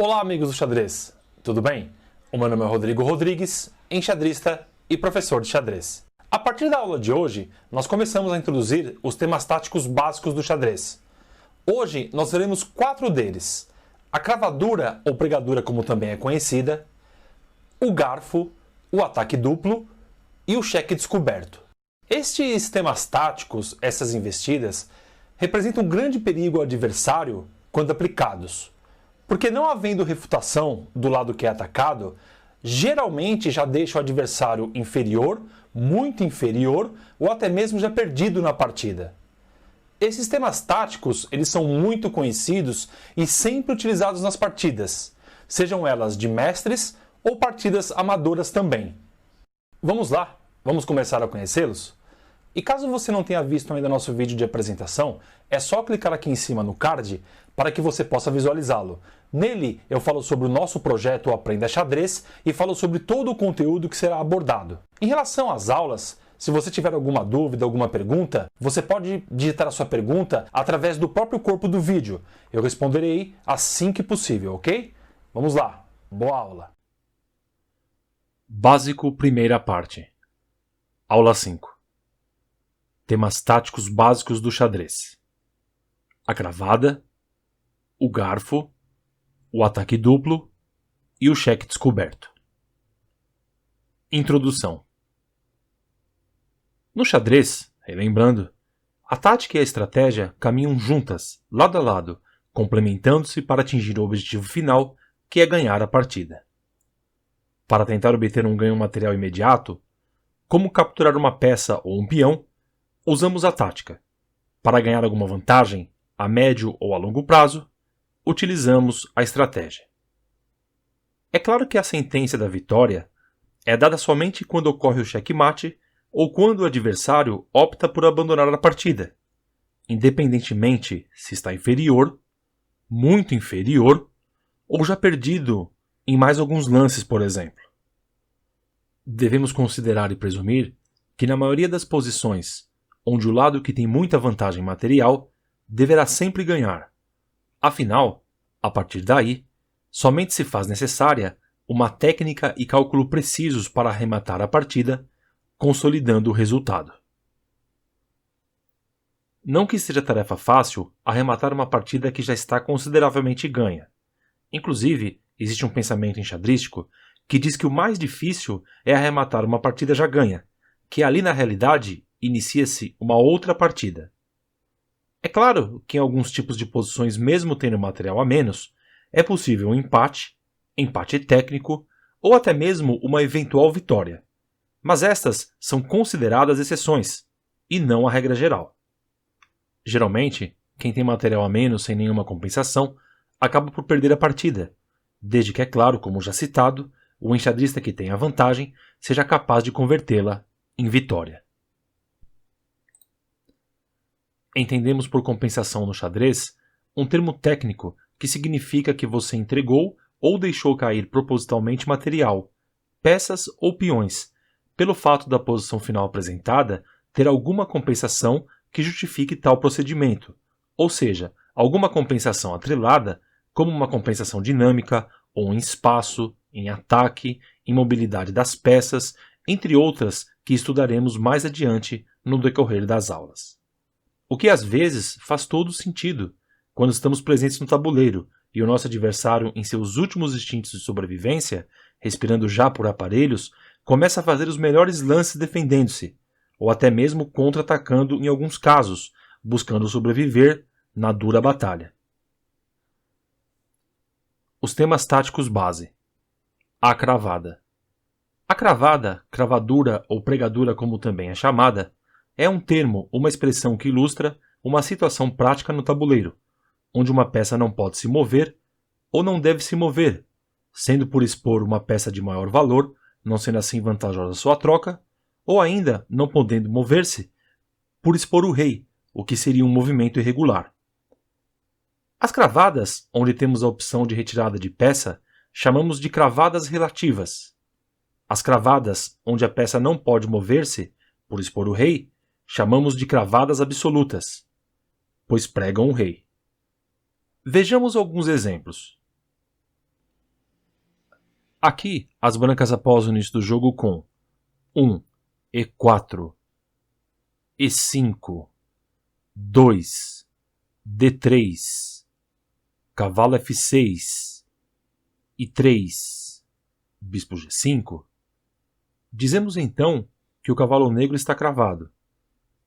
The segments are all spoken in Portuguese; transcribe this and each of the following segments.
Olá, amigos do xadrez, tudo bem? O meu nome é Rodrigo Rodrigues, enxadrista e professor de xadrez. A partir da aula de hoje, nós começamos a introduzir os temas táticos básicos do xadrez. Hoje nós veremos 4 deles: a cravadura ou pregadura, como também é conhecida, o garfo, o ataque duplo e o cheque descoberto. Estes temas táticos, essas investidas, representam um grande perigo ao adversário quando aplicados, porque não havendo refutação do lado que é atacado, geralmente já deixa o adversário inferior, muito inferior ou até mesmo já perdido na partida. Esses temas táticos, eles são muito conhecidos e sempre utilizados nas partidas, sejam elas de mestres ou partidas amadoras também. Vamos lá, vamos começar a conhecê-los? E caso você não tenha visto ainda nosso vídeo de apresentação, é só clicar aqui em cima no card para que você possa visualizá-lo. Nele eu falo sobre o nosso projeto Aprenda Xadrez e falo sobre todo o conteúdo que será abordado. Em relação às aulas, se você tiver alguma dúvida, alguma pergunta, você pode digitar a sua pergunta através do próprio corpo do vídeo. Eu responderei assim que possível, ok? Vamos lá, boa aula! Básico, primeira parte. Aula 5. Temas táticos básicos do xadrez: a cravada, o garfo, o ataque duplo e o cheque descoberto. Introdução. No xadrez, relembrando, a tática e a estratégia caminham juntas, lado a lado, complementando-se para atingir o objetivo final, que é ganhar a partida. Para tentar obter um ganho material imediato, como capturar uma peça ou um peão, usamos a tática. Para ganhar alguma vantagem, a médio ou a longo prazo, utilizamos a estratégia. É claro que a sentença da vitória é dada somente quando ocorre o xeque-mate ou quando o adversário opta por abandonar a partida, independentemente se está inferior, muito inferior ou já perdido em mais alguns lances, por exemplo. Devemos considerar e presumir que na maioria das posições onde o lado que tem muita vantagem material deverá sempre ganhar. Afinal, a partir daí, somente se faz necessária uma técnica e cálculo precisos para arrematar a partida, consolidando o resultado. Não que seja tarefa fácil arrematar uma partida que já está consideravelmente ganha. Inclusive, existe um pensamento enxadrístico que diz que o mais difícil é arrematar uma partida já ganha, que ali na realidade inicia-se uma outra partida. É claro que em alguns tipos de posições, mesmo tendo material a menos, é possível um empate, empate técnico ou até mesmo uma eventual vitória. Mas estas são consideradas exceções, e não a regra geral. Geralmente, quem tem material a menos sem nenhuma compensação acaba por perder a partida, desde que, é claro, como já citado, o enxadrista que tem a vantagem seja capaz de convertê-la em vitória. Entendemos por compensação no xadrez um termo técnico que significa que você entregou ou deixou cair propositalmente material, peças ou peões, pelo fato da posição final apresentada ter alguma compensação que justifique tal procedimento, ou seja, alguma compensação atrelada, como uma compensação dinâmica ou em espaço, em ataque, em mobilidade das peças, entre outras que estudaremos mais adiante no decorrer das aulas. O que às vezes faz todo sentido quando estamos presentes no tabuleiro e o nosso adversário, em seus últimos instintos de sobrevivência, respirando já por aparelhos, começa a fazer os melhores lances defendendo-se, ou até mesmo contra-atacando em alguns casos, buscando sobreviver na dura batalha. Os temas táticos base. A cravada. A cravada, cravadura ou pregadura, como também é chamada, é um termo, uma expressão que ilustra uma situação prática no tabuleiro, onde uma peça não pode se mover ou não deve se mover, sendo por expor uma peça de maior valor, não sendo assim vantajosa sua troca, ou ainda não podendo mover-se por expor o rei, o que seria um movimento irregular. As cravadas, onde temos a opção de retirada de peça, chamamos de cravadas relativas. As cravadas, onde a peça não pode mover-se por expor o rei, chamamos de cravadas absolutas, pois pregam o rei. Vejamos alguns exemplos. Aqui, as brancas após o início do jogo com 1, E4, E5, 2, D3, cavalo F6, I3, bispo G5, dizemos então que o cavalo negro está cravado,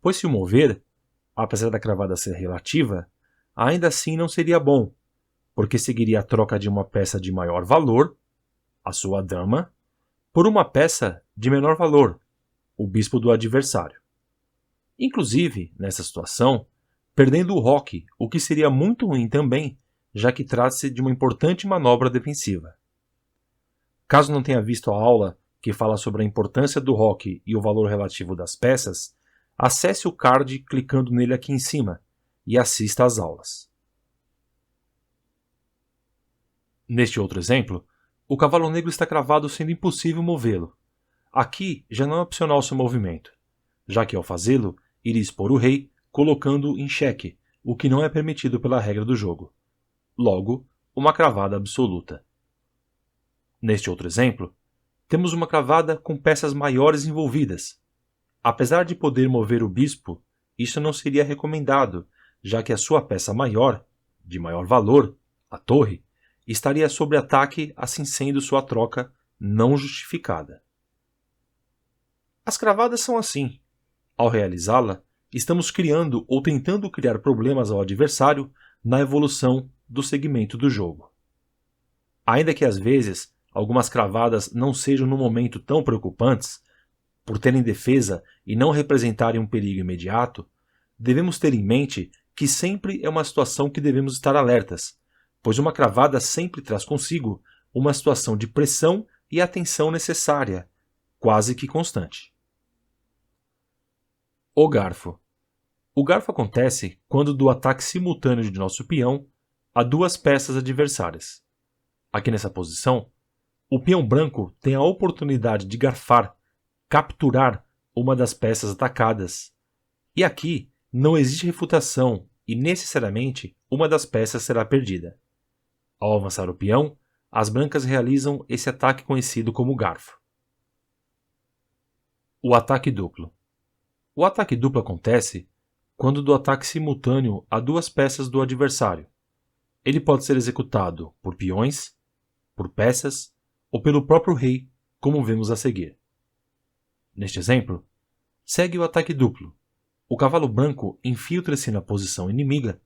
pois se o mover, apesar da cravada ser relativa, ainda assim não seria bom, porque seguiria a troca de uma peça de maior valor, a sua dama, por uma peça de menor valor, o bispo do adversário. Inclusive, nessa situação, perdendo o roque, o que seria muito ruim também, já que trata-se de uma importante manobra defensiva. Caso não tenha visto a aula que fala sobre a importância do roque e o valor relativo das peças, acesse o card clicando nele aqui em cima e assista às aulas. Neste outro exemplo, o cavalo negro está cravado sendo impossível movê-lo. Aqui já não é opcional seu movimento, já que ao fazê-lo, iria expor o rei, colocando-o em xeque, o que não é permitido pela regra do jogo. Logo, uma cravada absoluta. Neste outro exemplo, temos uma cravada com peças maiores envolvidas. Apesar de poder mover o bispo, isso não seria recomendado, já que a sua peça maior, de maior valor, a torre, estaria sob ataque, assim sendo sua troca não justificada. As cravadas são assim. Ao realizá-la, estamos criando ou tentando criar problemas ao adversário na evolução do segmento do jogo. Ainda que às vezes algumas cravadas não sejam no momento tão preocupantes, por terem defesa e não representarem um perigo imediato, devemos ter em mente que sempre é uma situação que devemos estar alertas, pois uma cravada sempre traz consigo uma situação de pressão e atenção necessária, quase que constante. O garfo. O garfo acontece quando do ataque simultâneo de nosso peão a duas peças adversárias. Aqui nessa posição, o peão branco tem a oportunidade de garfar, capturar uma das peças atacadas. E aqui não existe refutação e necessariamente uma das peças será perdida. Ao avançar o peão, as brancas realizam esse ataque conhecido como garfo. O ataque duplo. O ataque duplo acontece quando do ataque simultâneo a duas peças do adversário. Ele pode ser executado por peões, por peças ou pelo próprio rei, como vemos a seguir. Neste exemplo, segue o ataque duplo. O cavalo branco infiltra-se na posição inimiga,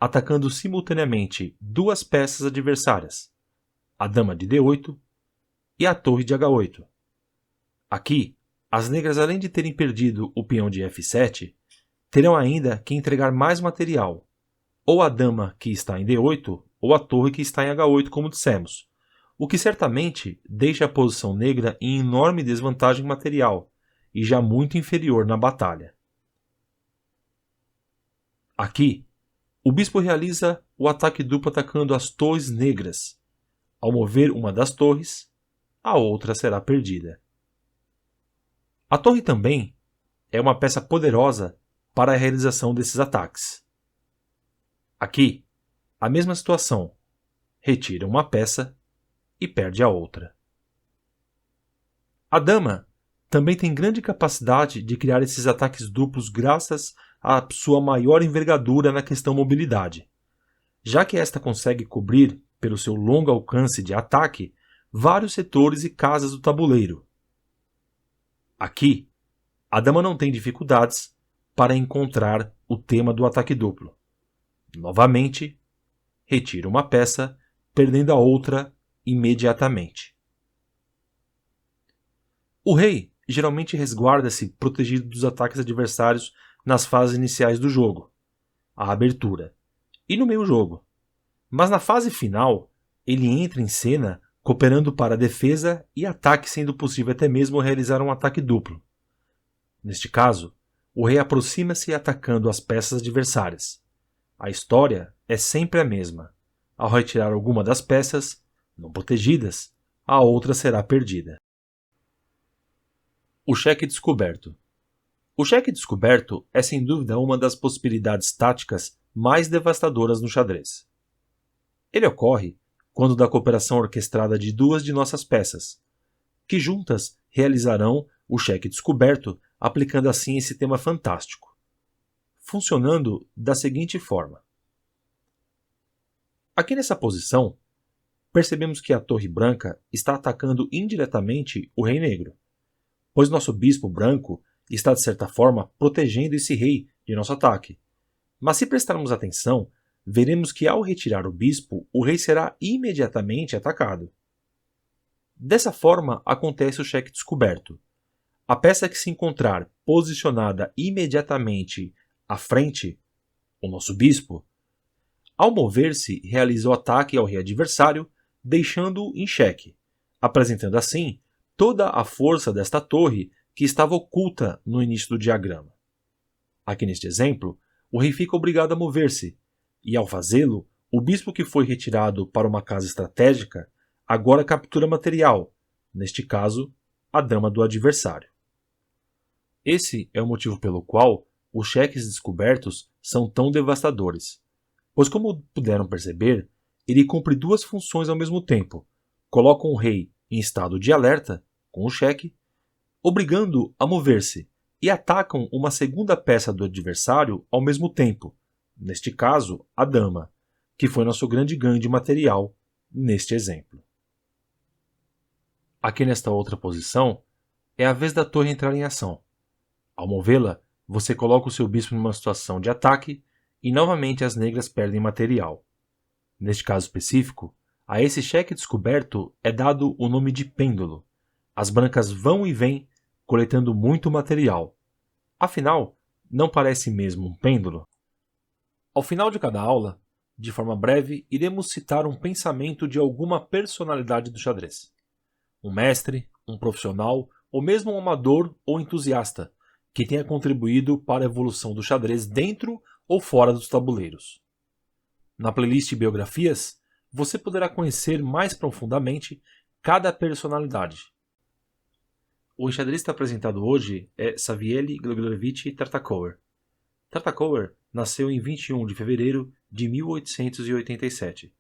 atacando simultaneamente duas peças adversárias, a dama de D8 e a torre de H8. Aqui, as negras, além de terem perdido o peão de F7, terão ainda que entregar mais material, ou a dama que está em D8 ou a torre que está em H8, como dissemos, o que certamente deixa a posição negra em enorme desvantagem material e já muito inferior na batalha. Aqui, o bispo realiza o ataque duplo atacando as torres negras. Ao mover uma das torres, a outra será perdida. A torre também é uma peça poderosa para a realização desses ataques. Aqui, a mesma situação. Retira uma peça e perde a outra. A dama também tem grande capacidade de criar esses ataques duplos graças à sua maior envergadura na questão mobilidade, já que esta consegue cobrir, pelo seu longo alcance de ataque, vários setores e casas do tabuleiro. Aqui, a dama não tem dificuldades para encontrar o tema do ataque duplo. Novamente, retira uma peça, perdendo a outra imediatamente. O rei geralmente resguarda-se protegido dos ataques adversários nas fases iniciais do jogo, a abertura, e no meio-jogo. Mas na fase final, ele entra em cena cooperando para a defesa e ataque, sendo possível até mesmo realizar um ataque duplo. Neste caso, o rei aproxima-se atacando as peças adversárias. A história é sempre a mesma. Ao retirar alguma das peças, não protegidas, a outra será perdida. O cheque descoberto. O cheque descoberto é sem dúvida uma das possibilidades táticas mais devastadoras no xadrez. Ele ocorre quando da cooperação orquestrada de duas de nossas peças, que juntas realizarão o cheque descoberto, aplicando assim esse tema fantástico, funcionando da seguinte forma. Aqui nessa posição, percebemos que a Torre Branca está atacando indiretamente o Rei Negro, pois nosso Bispo Branco está, de certa forma, protegendo esse rei de nosso ataque. Mas se prestarmos atenção, veremos que ao retirar o Bispo, o rei será imediatamente atacado. Dessa forma, acontece o cheque descoberto. A peça que se encontrar posicionada imediatamente à frente, o nosso Bispo, ao mover-se, realiza o ataque ao rei adversário, deixando-o em xeque, apresentando assim toda a força desta torre que estava oculta no início do diagrama. Aqui neste exemplo, o rei fica obrigado a mover-se, e ao fazê-lo, o bispo que foi retirado para uma casa estratégica agora captura material, neste caso, a dama do adversário. Esse é o motivo pelo qual os cheques descobertos são tão devastadores, pois, como puderam perceber, ele cumpre duas funções ao mesmo tempo. Coloca o rei em estado de alerta, com o cheque, obrigando-o a mover-se, e atacam uma segunda peça do adversário ao mesmo tempo, neste caso, a dama, que foi nosso grande ganho de material neste exemplo. Aqui nesta outra posição, é a vez da torre entrar em ação. Ao movê-la, você coloca o seu bispo numa situação de ataque e novamente as negras perdem material. Neste caso específico, a esse cheque descoberto é dado o nome de pêndulo. As brancas vão e vêm, coletando muito material. Afinal, não parece mesmo um pêndulo? Ao final de cada aula, de forma breve, iremos citar um pensamento de alguma personalidade do xadrez. Um mestre, um profissional, ou mesmo um amador ou entusiasta, que tenha contribuído para a evolução do xadrez dentro ou fora dos tabuleiros. Na playlist Biografias, você poderá conhecer mais profundamente cada personalidade. O enxadrista apresentado hoje é Savielly Grigorievich Tartakower. Tartakower nasceu em 21 de fevereiro de 1887,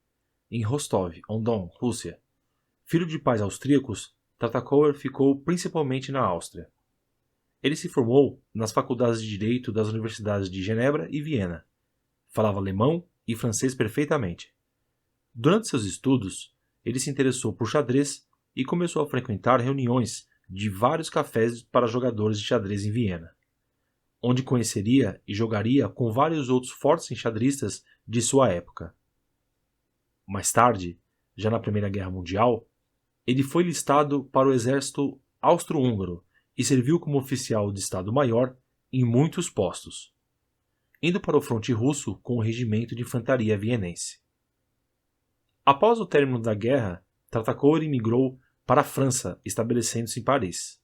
em Rostov-on-Don, Rússia. Filho de pais austríacos, Tartakower ficou principalmente na Áustria. Ele se formou nas faculdades de Direito das universidades de Genebra e Viena. Falava alemão e francês perfeitamente. Durante seus estudos, ele se interessou por xadrez e começou a frequentar reuniões de vários cafés para jogadores de xadrez em Viena, onde conheceria e jogaria com vários outros fortes enxadristas de sua época. Mais tarde, já na Primeira Guerra Mundial, ele foi listado para o exército austro-húngaro e serviu como oficial de Estado-Maior em muitos postos, indo para o fronte russo com o regimento de infantaria vienense. Após o término da guerra, Tartakower imigrou para a França, estabelecendo-se em Paris.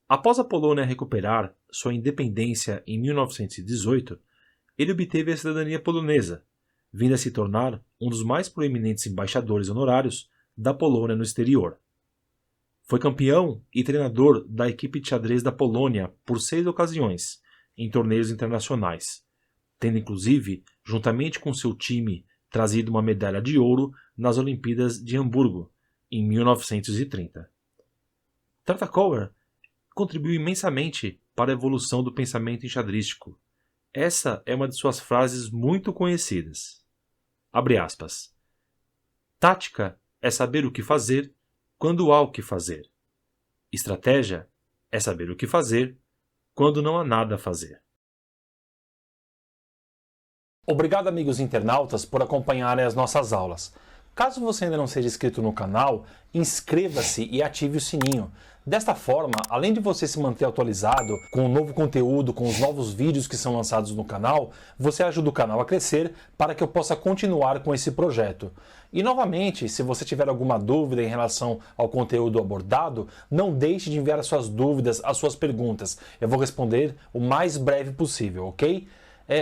Após a Polônia recuperar sua independência em 1918, ele obteve a cidadania polonesa, vindo a se tornar um dos mais proeminentes embaixadores honorários da Polônia no exterior. Foi campeão e treinador da equipe de xadrez da Polônia por 6 ocasiões, em torneios internacionais, tendo inclusive, juntamente com seu time, trazido uma medalha de ouro nas Olimpíadas de Hamburgo, em 1930. Tartakower contribuiu imensamente para a evolução do pensamento enxadrístico. Essa é uma de suas frases muito conhecidas. Abre aspas. Tática é saber o que fazer quando há o que fazer. Estratégia é saber o que fazer quando não há nada a fazer. Obrigado, amigos internautas, por acompanharem as nossas aulas. Caso você ainda não seja inscrito no canal, inscreva-se e ative o sininho. Desta forma, além de você se manter atualizado com o novo conteúdo, com os novos vídeos que são lançados no canal, você ajuda o canal a crescer para que eu possa continuar com esse projeto. E novamente, se você tiver alguma dúvida em relação ao conteúdo abordado, não deixe de enviar as suas dúvidas, as suas perguntas. Eu vou responder o mais breve possível, ok?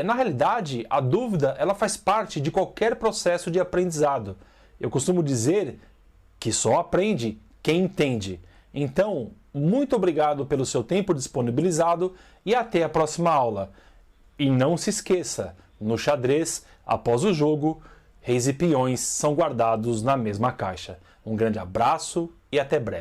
Na realidade, a dúvida ela faz parte de qualquer processo de aprendizado. Eu costumo dizer que só aprende quem entende. Então, muito obrigado pelo seu tempo disponibilizado e até a próxima aula. E não se esqueça, no xadrez, após o jogo, reis e peões são guardados na mesma caixa. Um grande abraço e até breve.